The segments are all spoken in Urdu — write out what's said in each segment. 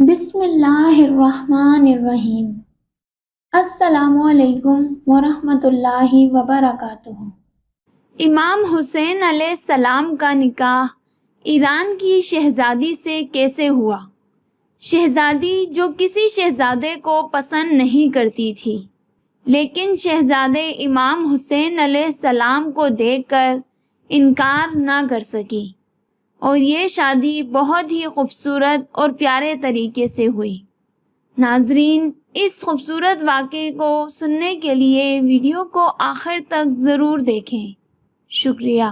بسم اللہ الرحمن الرحیم۔ السلام علیکم ورحمۃ اللہ وبرکاتہ۔ امام حسین علیہ السلام کا نکاح ایران کی شہزادی سے کیسے ہوا؟ شہزادی جو کسی شہزادے کو پسند نہیں کرتی تھی، لیکن شہزادے امام حسین علیہ السلام کو دیکھ کر انکار نہ کر سکی، اور یہ شادی بہت ہی خوبصورت اور پیارے طریقے سے ہوئی۔ ناظرین، اس خوبصورت واقعے کو سننے کے لیے ویڈیو کو آخر تک ضرور دیکھیں۔ شکریہ۔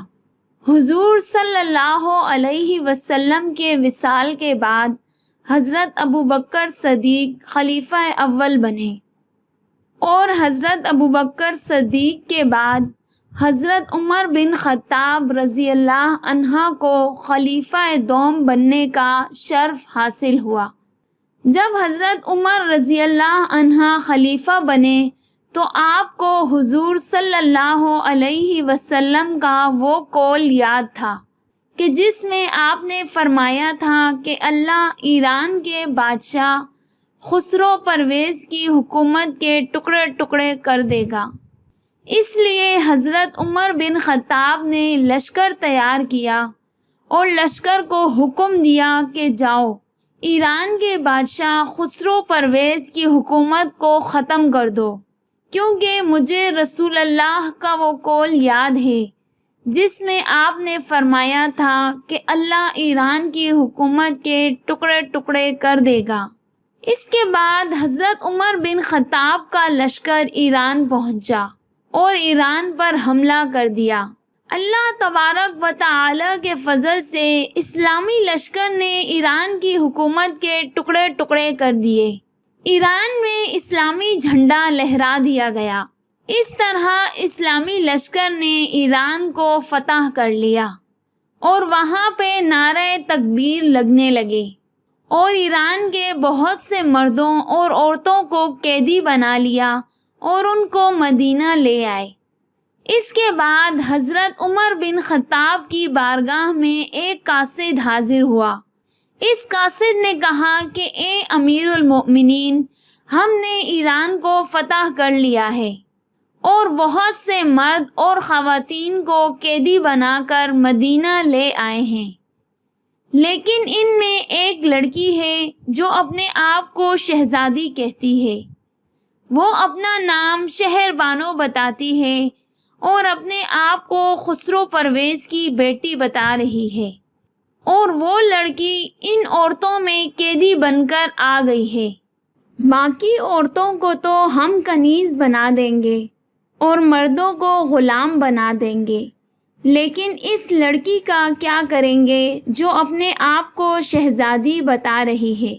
حضور صلی اللہ علیہ وسلم کے وصال کے بعد حضرت ابوبکر صدیق خلیفہ اول بنے، اور حضرت ابوبکر صدیق کے بعد حضرت عمر بن خطاب رضی اللہ عنہ کو خلیفہ دوم بننے کا شرف حاصل ہوا۔ جب حضرت عمر رضی اللہ عنہ خلیفہ بنے تو آپ کو حضور صلی اللہ علیہ وسلم کا وہ قول یاد تھا کہ جس میں آپ نے فرمایا تھا کہ اللہ ایران کے بادشاہ خسرو پرویز کی حکومت کے ٹکڑے ٹکڑے کر دے گا۔ اس لیے حضرت عمر بن خطاب نے لشکر تیار کیا اور لشکر کو حکم دیا کہ جاؤ، ایران کے بادشاہ خسرو پرویز کی حکومت کو ختم کر دو، کیونکہ مجھے رسول اللہ کا وہ قول یاد ہے جس میں آپ نے فرمایا تھا کہ اللہ ایران کی حکومت کے ٹکڑے ٹکڑے کر دے گا۔ اس کے بعد حضرت عمر بن خطاب کا لشکر ایران پہنچا اور ایران پر حملہ کر دیا۔ اللہ تبارک و تعالی کے فضل سے اسلامی لشکر نے ایران کی حکومت کے ٹکڑے ٹکڑے کر دیے۔ ایران میں اسلامی جھنڈا لہرا دیا گیا۔ اس طرح اسلامی لشکر نے ایران کو فتح کر لیا اور وہاں پہ نعرہ تکبیر لگنے لگے، اور ایران کے بہت سے مردوں اور عورتوں کو قیدی بنا لیا اور ان کو مدینہ لے آئے۔ اس کے بعد حضرت عمر بن خطاب کی بارگاہ میں ایک قاصد حاضر ہوا۔ اس قاصد نے کہا کہ اے امیر المؤمنین، ہم نے ایران کو فتح کر لیا ہے اور بہت سے مرد اور خواتین کو قیدی بنا کر مدینہ لے آئے ہیں، لیکن ان میں ایک لڑکی ہے جو اپنے آپ کو شہزادی کہتی ہے۔ وہ اپنا نام شہر بانو بتاتی ہے اور اپنے آپ کو خسرو پرویز کی بیٹی بتا رہی ہے، اور وہ لڑکی ان عورتوں میں قیدی بن کر آ گئی ہے۔ باقی عورتوں کو تو ہم کنیز بنا دیں گے اور مردوں کو غلام بنا دیں گے، لیکن اس لڑکی کا کیا کریں گے جو اپنے آپ کو شہزادی بتا رہی ہے؟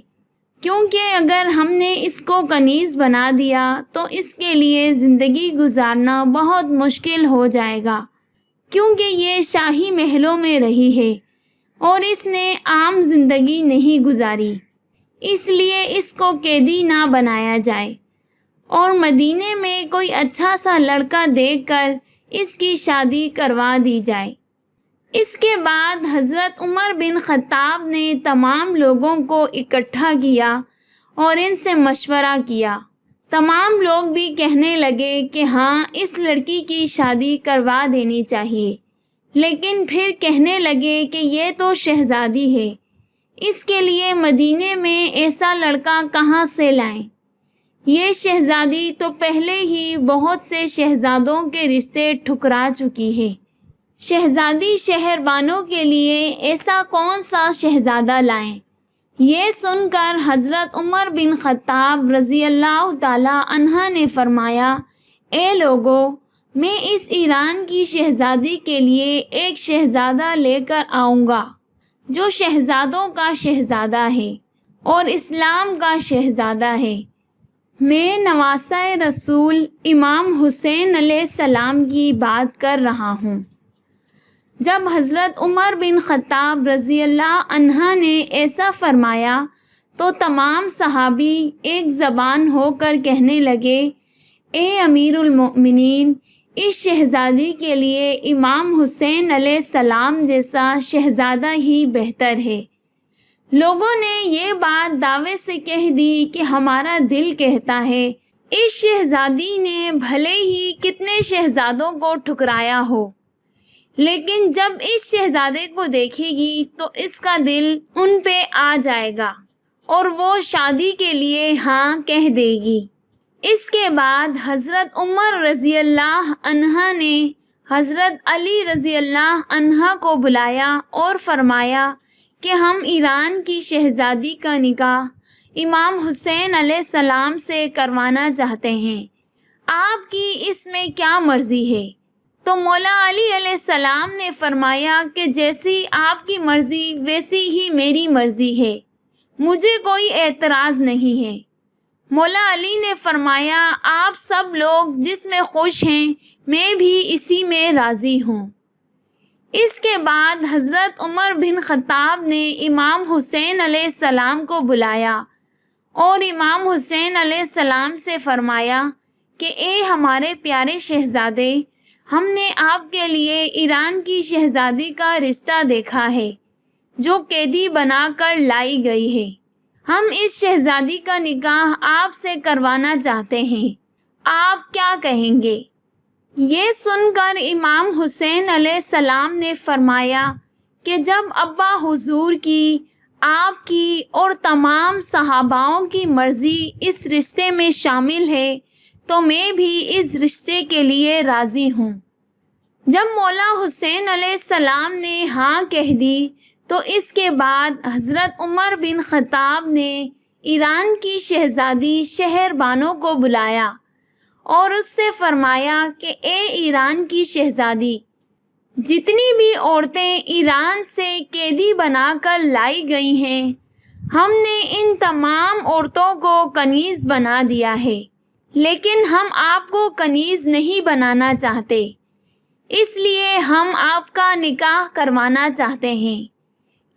کیونکہ اگر ہم نے اس کو کنیز بنا دیا تو اس کے لیے زندگی گزارنا بہت مشکل ہو جائے گا، کیونکہ یہ شاہی محلوں میں رہی ہے اور اس نے عام زندگی نہیں گزاری۔ اس لیے اس کو قیدی نہ بنایا جائے اور مدینے میں کوئی اچھا سا لڑکا دیکھ کر اس کی شادی کروا دی جائے۔ اس کے بعد حضرت عمر بن خطاب نے تمام لوگوں کو اکٹھا کیا اور ان سے مشورہ کیا۔ تمام لوگ بھی کہنے لگے کہ ہاں، اس لڑکی کی شادی کروا دینی چاہیے، لیکن پھر کہنے لگے کہ یہ تو شہزادی ہے، اس کے لیے مدینے میں ایسا لڑکا کہاں سے لائیں؟ یہ شہزادی تو پہلے ہی بہت سے شہزادوں کے رشتے ٹھکرا چکی ہے۔ شہزادی شہر بانوں کے لیے ایسا کون سا شہزادہ لائیں؟ یہ سن کر حضرت عمر بن خطاب رضی اللہ تعالی عنہ نے فرمایا، اے لوگو، میں اس ایران کی شہزادی کے لیے ایک شہزادہ لے کر آؤں گا جو شہزادوں کا شہزادہ ہے اور اسلام کا شہزادہ ہے۔ میں نواسہ رسول امام حسین علیہ السلام کی بات کر رہا ہوں۔ جب حضرت عمر بن خطاب رضی اللہ عنہ نے ایسا فرمایا تو تمام صحابی ایک زبان ہو کر کہنے لگے، اے امیر المؤمنین، اس شہزادی کے لیے امام حسین علیہ السلام جیسا شہزادہ ہی بہتر ہے۔ لوگوں نے یہ بات دعوے سے کہہ دی کہ ہمارا دل کہتا ہے اس شہزادی نے بھلے ہی کتنے شہزادوں کو ٹھکرایا ہو، لیکن جب اس شہزادے کو دیکھے گی تو اس کا دل ان پہ آ جائے گا اور وہ شادی کے لیے ہاں کہہ دے گی۔ اس کے بعد حضرت عمر رضی اللہ عنہ نے حضرت علی رضی اللہ عنہ کو بلایا اور فرمایا کہ ہم ایران کی شہزادی کا نکاح امام حسین علیہ السلام سے کروانا چاہتے ہیں، آپ کی اس میں کیا مرضی ہے؟ تو مولا علی علیہ السلام نے فرمایا کہ جیسی آپ کی مرضی ویسی ہی میری مرضی ہے، مجھے کوئی اعتراض نہیں ہے۔ مولا علی نے فرمایا آپ سب لوگ جس میں خوش ہیں میں بھی اسی میں راضی ہوں۔ اس کے بعد حضرت عمر بن خطاب نے امام حسین علیہ السلام کو بلایا اور امام حسین علیہ السلام سے فرمایا کہ اے ہمارے پیارے شہزادے، ہم نے آپ کے لیے ایران کی شہزادی کا رشتہ دیکھا ہے جو قیدی بنا کر لائی گئی ہے، ہم اس شہزادی کا نکاح آپ سے کروانا چاہتے ہیں، آپ کیا کہیں گے؟ یہ سن کر امام حسین علیہ السلام نے فرمایا کہ جب ابا حضور کی، آپ کی اور تمام صحاباؤں کی مرضی اس رشتے میں شامل ہے تو میں بھی اس رشتے کے لیے راضی ہوں۔ جب مولا حسین علیہ السلام نے ہاں کہہ دی تو اس کے بعد حضرت عمر بن خطاب نے ایران کی شہزادی شہر بانو کو بلایا اور اس سے فرمایا کہ اے ایران کی شہزادی، جتنی بھی عورتیں ایران سے قیدی بنا کر لائی گئی ہیں ہم نے ان تمام عورتوں کو کنیز بنا دیا ہے، لیکن ہم آپ کو کنیز نہیں بنانا چاہتے، اس لیے ہم آپ کا نکاح کروانا چاہتے ہیں،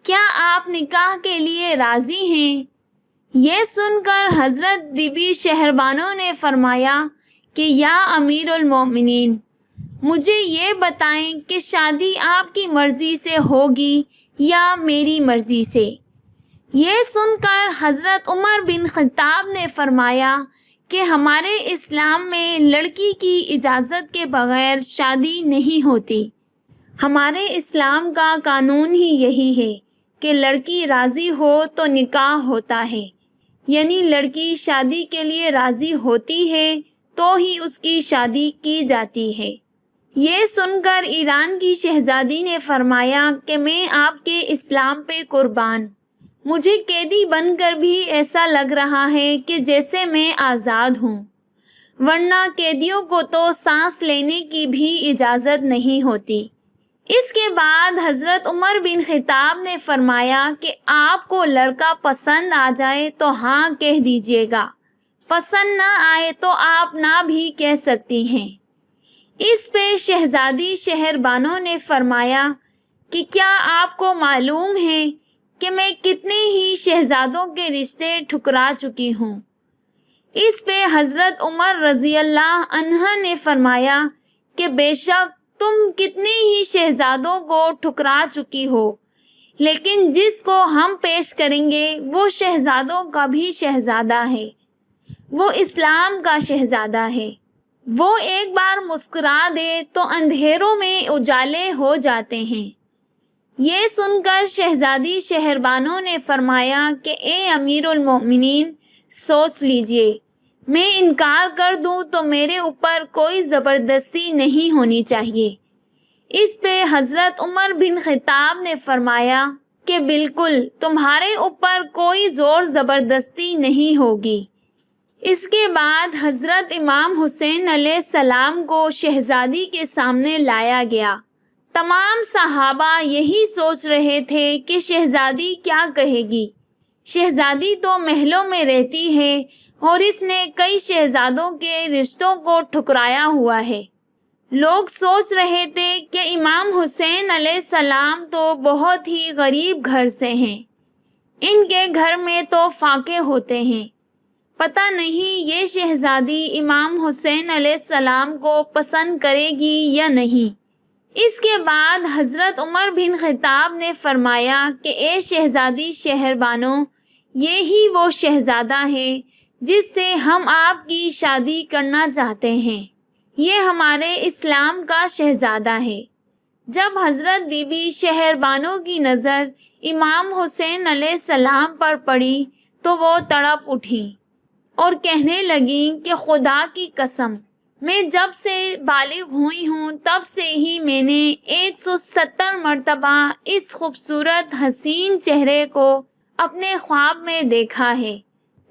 کیا آپ نکاح کے لیے راضی ہیں؟ یہ سن کر حضرت بی بی شہربانو نے فرمایا کہ یا امیر المومنین، مجھے یہ بتائیں کہ شادی آپ کی مرضی سے ہوگی یا میری مرضی سے؟ یہ سن کر حضرت عمر بن خطاب نے فرمایا کہ ہمارے اسلام میں لڑکی کی اجازت کے بغیر شادی نہیں ہوتی، ہمارے اسلام کا قانون ہی یہی ہے کہ لڑکی راضی ہو تو نکاح ہوتا ہے، یعنی لڑکی شادی کے لیے راضی ہوتی ہے تو ہی اس کی شادی کی جاتی ہے۔ یہ سن کر ایران کی شہزادی نے فرمایا کہ میں آپ کے اسلام پہ قربان، مجھے قیدی بن کر بھی ایسا لگ رہا ہے کہ جیسے میں آزاد ہوں، ورنہ قیدیوں کو تو سانس لینے کی بھی اجازت نہیں ہوتی۔ اس کے بعد حضرت عمر بن خطاب نے فرمایا کہ آپ کو لڑکا پسند آ جائے تو ہاں کہہ دیجیے گا، پسند نہ آئے تو آپ نہ بھی کہہ سکتی ہیں۔ اس پہ شہزادی شہر بانو نے فرمایا کہ کیا آپ کو معلوم ہے کہ میں کتنے ہی شہزادوں کے رشتے ٹھکرا چکی ہوں؟ اس پہ حضرت عمر رضی اللہ عنہ نے فرمایا کہ بے شک تم کتنے ہی شہزادوں کو ٹھکرا چکی ہو، لیکن جس کو ہم پیش کریں گے وہ شہزادوں کا بھی شہزادہ ہے، وہ اسلام کا شہزادہ ہے، وہ ایک بار مسکرا دے تو اندھیروں میں اجالے ہو جاتے ہیں۔ یہ سن کر شہزادی شہربانو نے فرمایا کہ اے امیر المومنین، سوچ لیجئے، میں انکار کر دوں تو میرے اوپر کوئی زبردستی نہیں ہونی چاہیے۔ اس پہ حضرت عمر بن خطاب نے فرمایا کہ بالکل تمہارے اوپر کوئی زور زبردستی نہیں ہوگی۔ اس کے بعد حضرت امام حسین علیہ السلام کو شہزادی کے سامنے لایا گیا۔ تمام صحابہ یہی سوچ رہے تھے کہ شہزادی کیا کہے گی۔ شہزادی تو محلوں میں رہتی ہے اور اس نے کئی شہزادوں کے رشتوں کو ٹھکرایا ہوا ہے۔ لوگ سوچ رہے تھے کہ امام حسین علیہ السلام تو بہت ہی غریب گھر سے ہیں، ان کے گھر میں تو فاقے ہوتے ہیں، پتہ نہیں یہ شہزادی امام حسین علیہ السلام کو پسند کرے گی یا نہیں۔ اس کے بعد حضرت عمر بن خطاب نے فرمایا کہ اے شہزادی شہربانو، یہی وہ شہزادہ ہے جس سے ہم آپ کی شادی کرنا چاہتے ہیں، یہ ہمارے اسلام کا شہزادہ ہے۔ جب حضرت بی بی شہربانو کی نظر امام حسین علیہ السلام پر پڑی تو وہ تڑپ اٹھیں اور کہنے لگیں کہ خدا کی قسم، میں جب سے بالغ ہوئی ہوں تب سے ہی میں نے 170 مرتبہ اس خوبصورت حسین چہرے کو اپنے خواب میں دیکھا ہے۔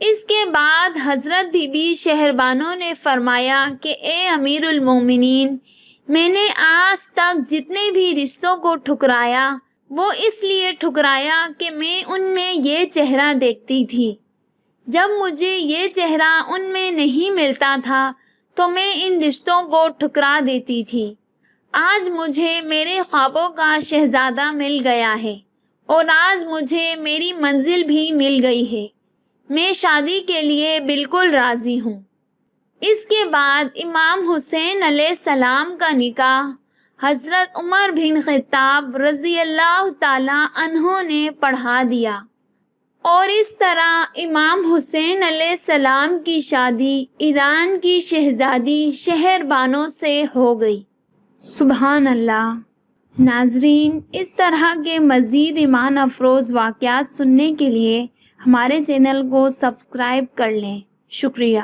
اس کے بعد حضرت بی بی شہربانو نے فرمایا کہ اے امیر المومنین، میں نے آج تک جتنے بھی رشتوں کو ٹھکرایا وہ اس لیے ٹھکرایا کہ میں ان میں یہ چہرہ دیکھتی تھی۔ جب مجھے یہ چہرہ ان میں نہیں ملتا تھا تو میں ان رشتوں کو ٹھکرا دیتی تھی۔ آج مجھے میرے خوابوں کا شہزادہ مل گیا ہے اور آج مجھے میری منزل بھی مل گئی ہے، میں شادی کے لیے بالکل راضی ہوں۔ اس کے بعد امام حسین علیہ السلام کا نکاح حضرت عمر بن خطاب رضی اللہ تعالی عنہ نے پڑھا دیا، اور اس طرح امام حسین علیہ السلام کی شادی ایران کی شہزادی شہربانو سے ہو گئی۔ سبحان اللہ۔ ناظرین، اس طرح کے مزید ایمان افروز واقعات سننے کے لیے ہمارے چینل کو سبسکرائب کر لیں۔ شکریہ۔